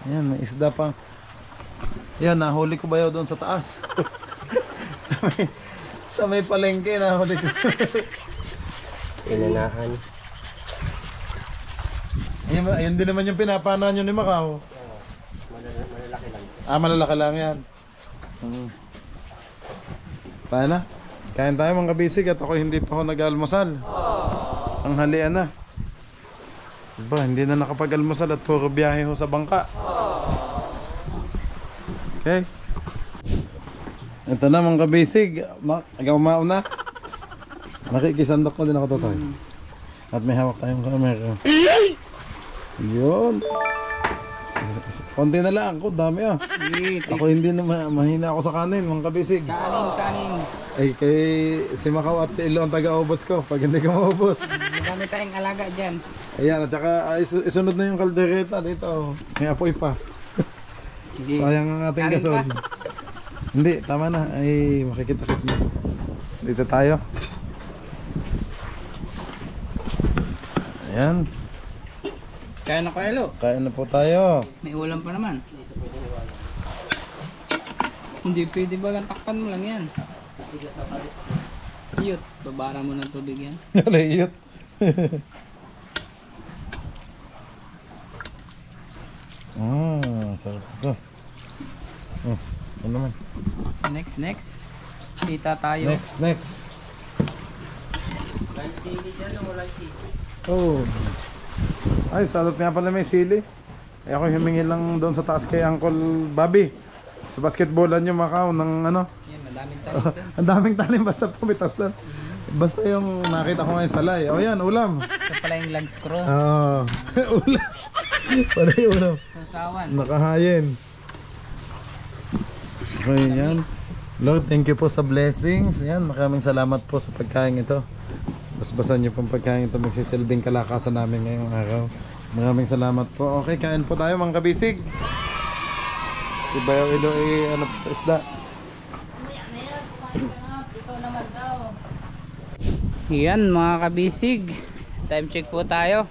Ayan, may isda pa. Ayan, nahuli ko Bayaw doon sa taas. sa may palengke, nahuli ko. Inanahan. Ayun din naman yung pinapana nyo ni Macau. Malalaki lang. Malalaki lang yan. Tayo na. Kain tayo mga kabisig at ako hindi pa ako nag-almusal. Ang halian na. Diba, hindi na nakapag-almusal at puro biyahe ho sa bangka. Okay. Ito na mga kabisig. Ikaw mauna. Nakikisandok ko din ako totoy. At may hawak tayong camera. Yun. Konti na lang ako, dami Ako hindi na mahina ako sa kanin, mga kabisig. Kanin. Ay kay si Macau at si Ilo ang taga-ubos ko pag hindi ko maubos. Madami tayong alaga dyan. Ayan, at saka isunod na yung kaldereta dito. May apoy pa. Sayang ang ating Kanin gasol. Hindi, tama na. Ay, makikita-kit na. Dito tayo. Ayan. Kaya na Ilo. Kain na po tayo. May ulam pa naman. Hindi pwede ba takpan mo lang yan. Iyot, babara mo ng tubig yan. Nalayot. Sarap ito. Ano naman? Next. Kita tayo. Next. Oh. Ay, salot nga pala may sili. Eh ako humingi lang doon sa taas kay Uncle Bobby. Sa basketballan yung Macau ng Yan, madaming tayo dyan. Ang daming talim basta pumitas lang. Basta yung nakita ko ngayon salay. O yan, ulam. Ito pala yung lag screw. Ulam. Pala yung ulam. Sasawan. Nakahayin. Okay, yan. Lord, thank you po sa blessings. Yan, maraming salamat po sa pagkain ito. Basbasan niyo pong pagkain ito. Magsisilbing kalakasan namin ngayong araw. Maraming salamat po. Okay, kain po tayo mga kabisig. Si Bayaw Ilo ano po sa isda. Yan mga kabisig. Time check po tayo.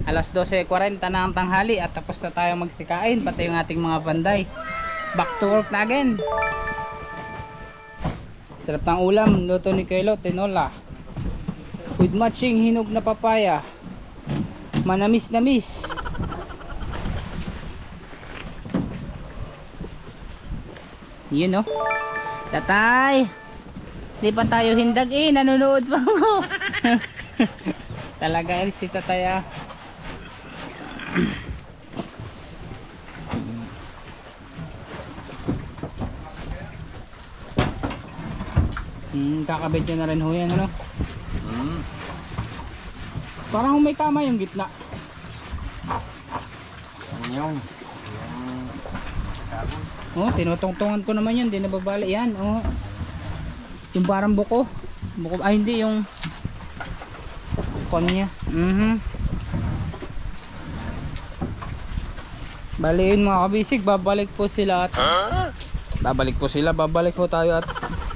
Alas 12:40 na ang tanghali at tapos na tayo magsikain. Pati yung ating mga banday. Back to work na again. Sarap ng ulam. Luto ni Kilo, tinola. with matching hinog na papaya. Manamis-namis. Yun no. Tatay, di pa tayo hindag eh, nanonood pa ako. Talaga si tatay ah. Kakabit nyo na rin ho yan, ano? Parang may tama yung gitna. Yung Oh, tinutungtungan ko naman yan, di nababali yan. Oh. Yung parang buko. Buko, ay hindi, yung kon niya. Bali yun mga kabisig, babalik po sila at babalik po tayo at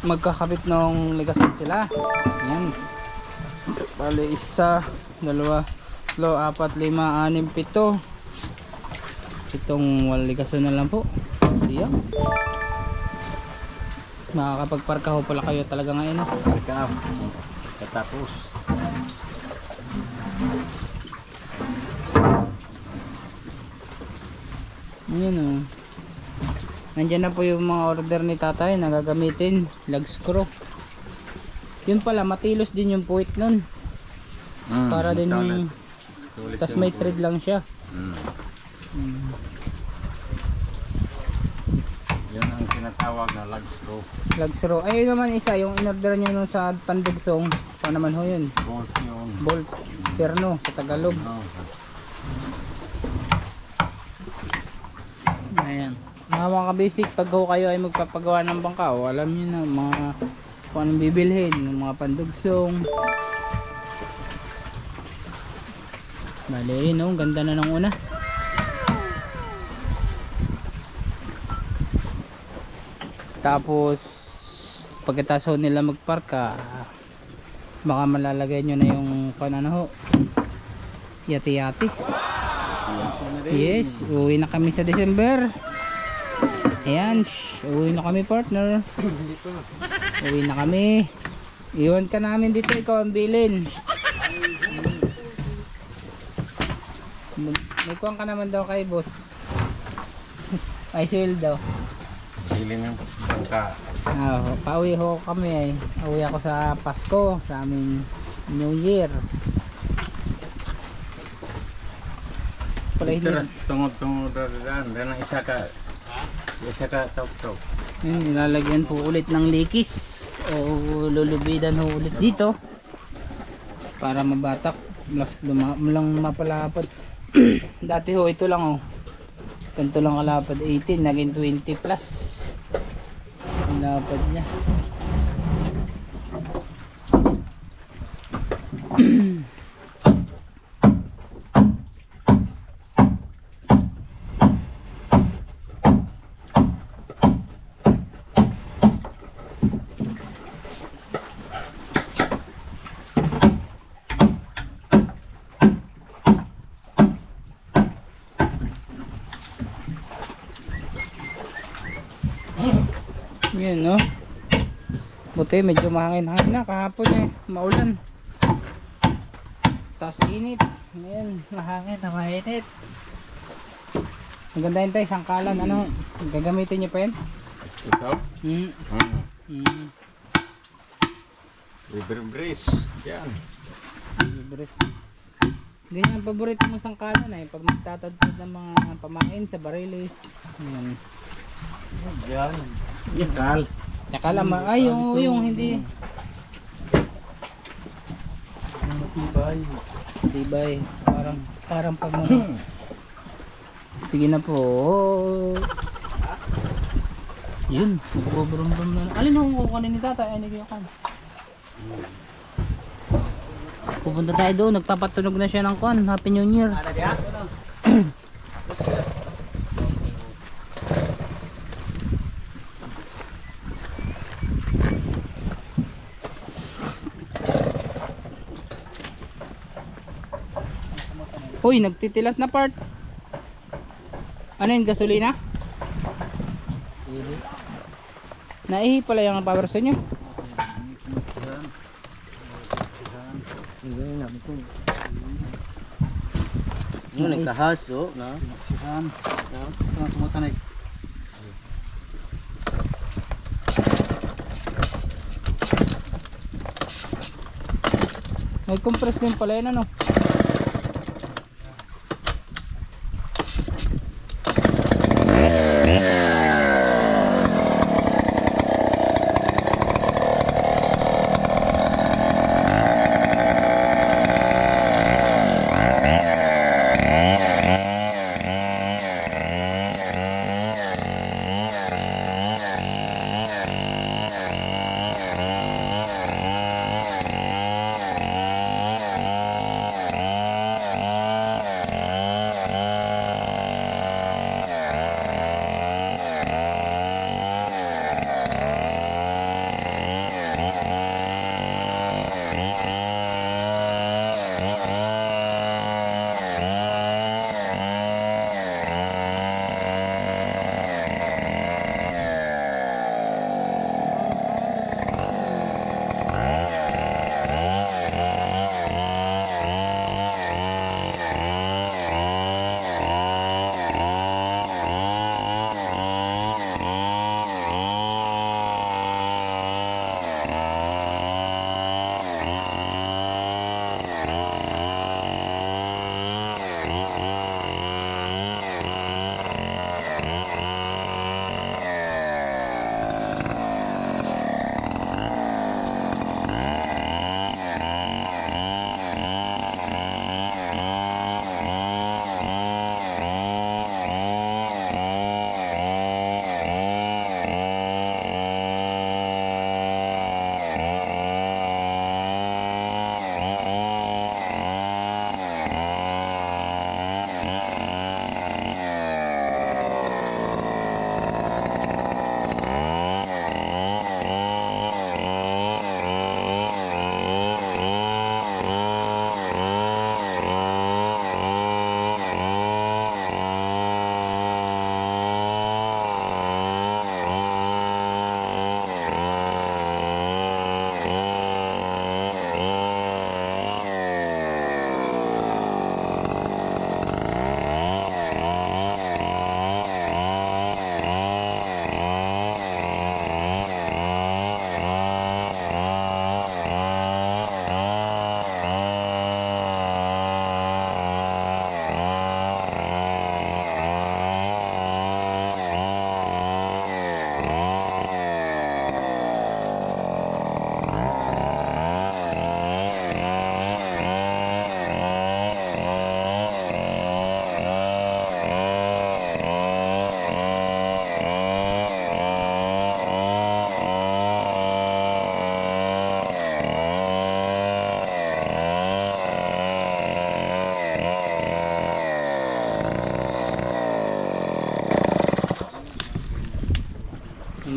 magkakabit ng ligason sila. Yan. Bali 1, 2, 3, 4, 5, 6, 7. Itong ligason na lang po. Siya. Makakapagparka ho pala kayo talaga ngayon. parka. Katapos. Yan o. Nandiyan na po yung mga order ni tatay na gagamitin. Lag screw. Yun pala, matilos din yung puwit nun. Para din yung... Tas may thread lang siya. Yun ang tinatawag na lag screw. Lag screw. Ayun naman isa, yung in-order nyo nun sa Tandugsong. Ito naman ho yun. Bolt yun. Bolt. Perno sa Tagalog. Ayan. Mga kabisik, pag ho kayo ay magpapagawa ng bangka, alam nyo na mga kung anong bibilhin, ng mga pandugsong. Bali, no, ganda na ng una. Tapos pagkataso nila magparka, baka malalagay nyo na yung ano ho, yati-yati. Yes, uwi na kami sa December. Ayan, uwi na kami partner. Uwi na kami. Iwan ka namin dito, ikaw ang bilin. May kuwang ka naman daw kay boss. Ay swel daw. Bilin ng bangka. Pauwi ho kami. Uwi ako sa Pasko, sa aming New Year. Pala hindi. Tungod-tungod doon. Dan ang isa ka tok-tok. Nilalagyan po ulit ng likis o lulubidan ho ulit dito para mabatak plus lang mapalapad. Dati ho ito lang ganito lang kalapad, 18 naging 20 plus ang lapad niya. Yan no. Buti medyo mahangin-hangin na kahapon maulan. Tas init. Ngayon mahangin na mainit. Maganda yun tayo, sangkalan. Ano? Gagamitin nyo pa yan? Ito? River breeze. Yan. River breeze. Ganyan ang paborito mong sangkalan pag magtatadtad ng mga pamain sa barilis. Yan. Yan. Yakal. Yakal ay yung hindi. Tibay. Parang pag sige na po. Yun. Magbuburum-burum na. Alin yung kukunin ni tatay? Ay, hindi kan. Pupunta tayo doon. Nagpapatunog na siya ng kon. Happy New Year. Uy, nagtitilas na part. Ano yun, gasolina? Naihi pala yung power sa inyo. Yun, nagkahaso, na? Pinoksihan. Na? Ito tumatanig. May compress din pala yan ano.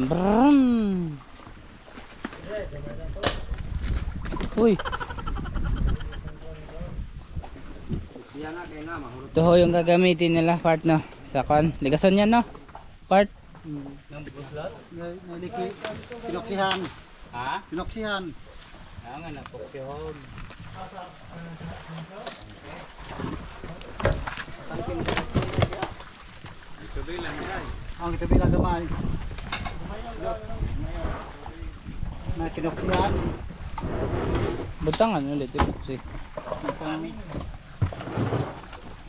Brum. Uy. Ito ho yung gagamitin nila part no sa kan. Ligason yan no. Part. Naliki. Pinoksihan. Ha? Pinoksihan. Ah nga napoksyon. Ang kita bilang gamay. Na pinoksihan. Butangan ulit epoxy.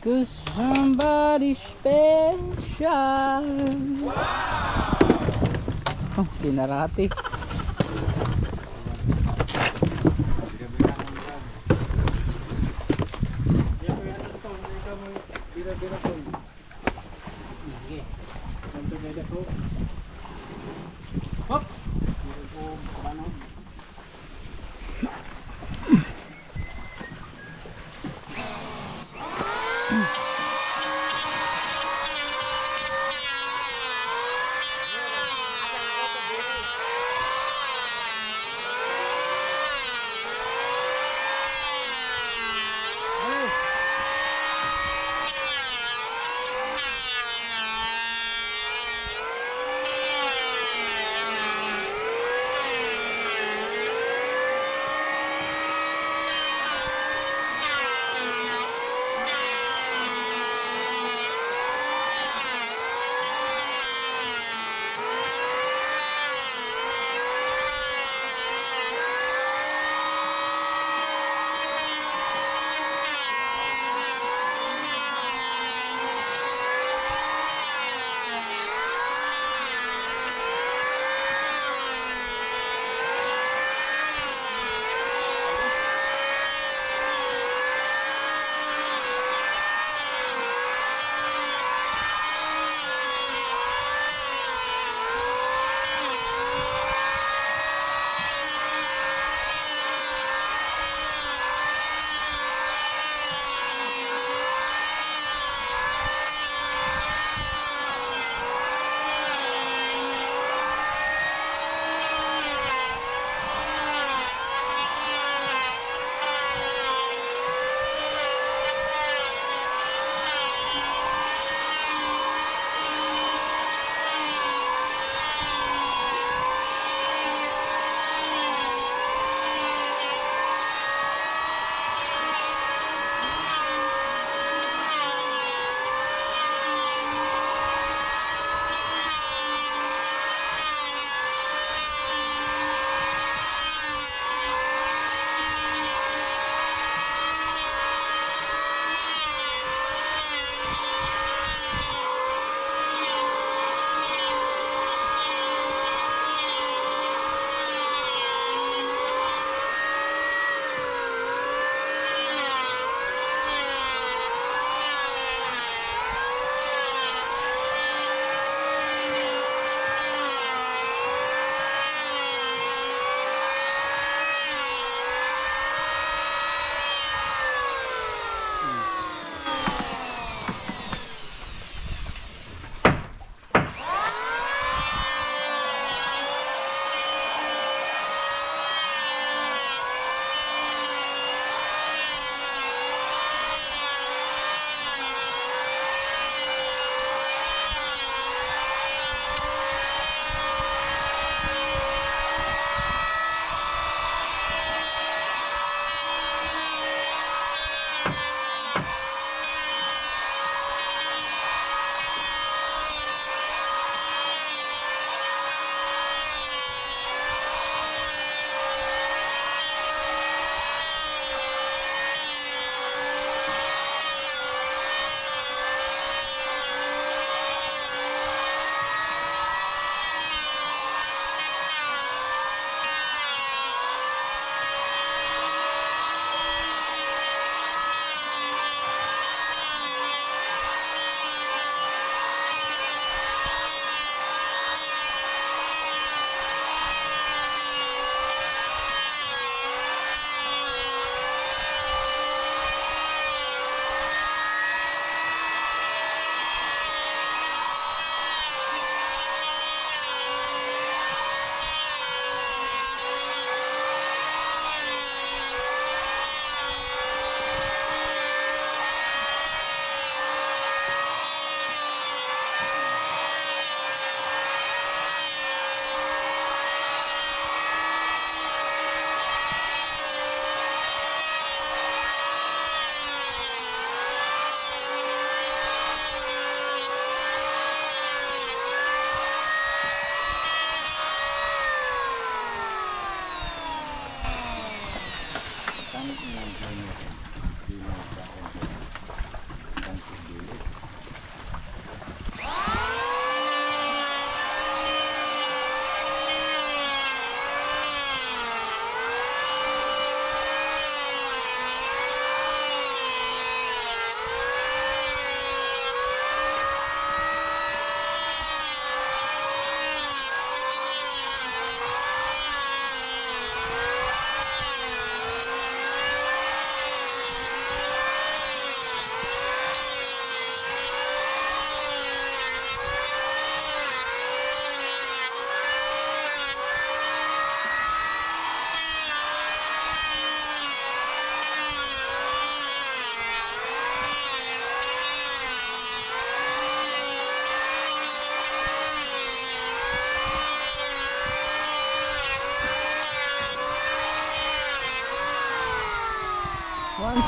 Cause somebody special. Wow! Oh, kinarati.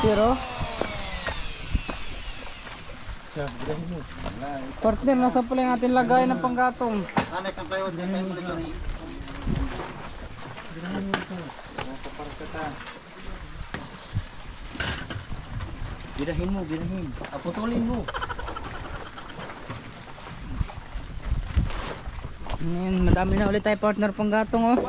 Zero. Partner, nasa pala yung ating lagay ng panggatong. Anay kang kayo, di kayo mo. Girahin mo, girahin. Putulin mo. Ngayon, madami na ulit tayo partner panggatong oh.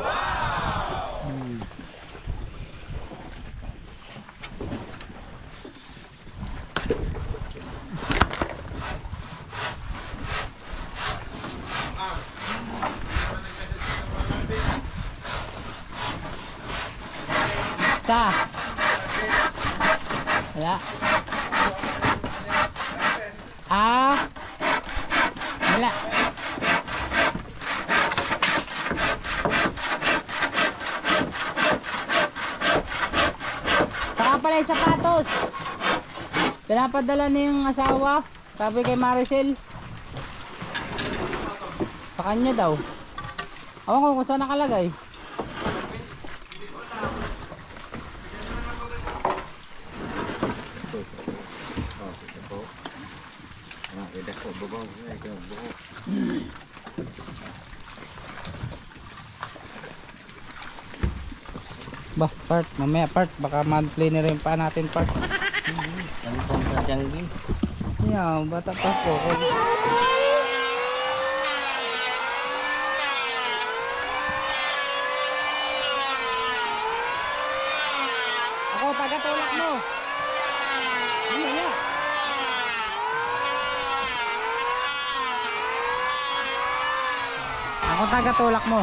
Sa wala. Wala. Saka pala yung sapatos. Pinapadala na yung asawa. Sabi kay Maricel. Sa kanya daw. Awan ko kung saan nakalagay. Bah, part, mamaya part, baka man-play na rin pa natin part. Ang pang janggi. Yeah, bata pa po. Ako, taga-tulak mo. Mamaya. Ako taga-tulak mo.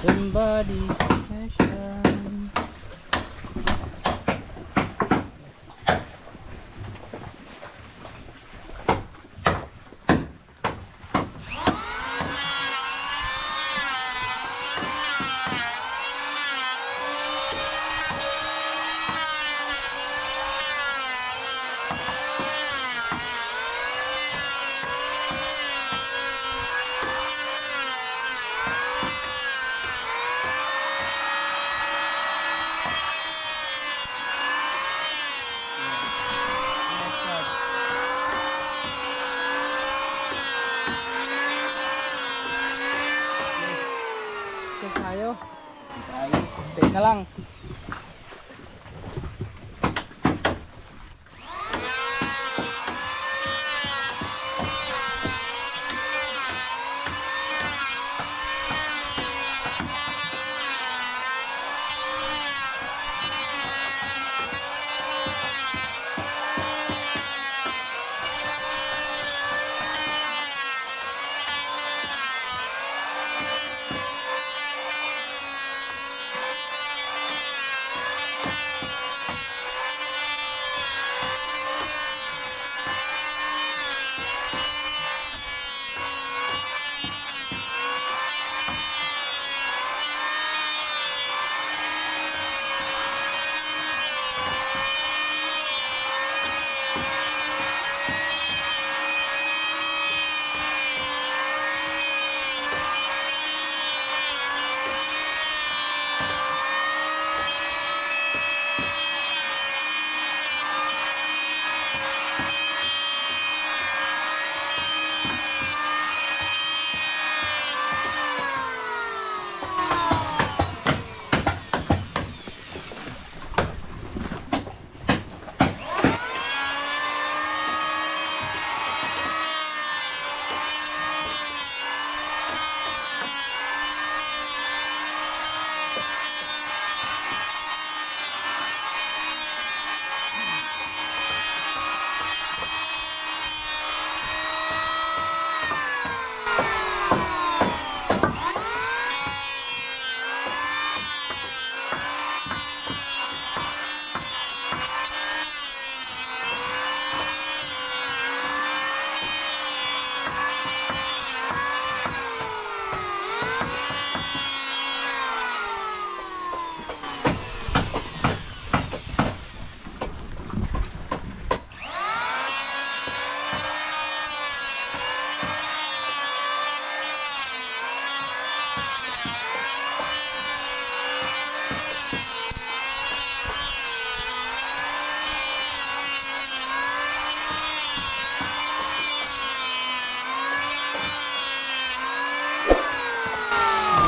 Somebody special. Ayun, update na lang.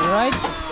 Alright.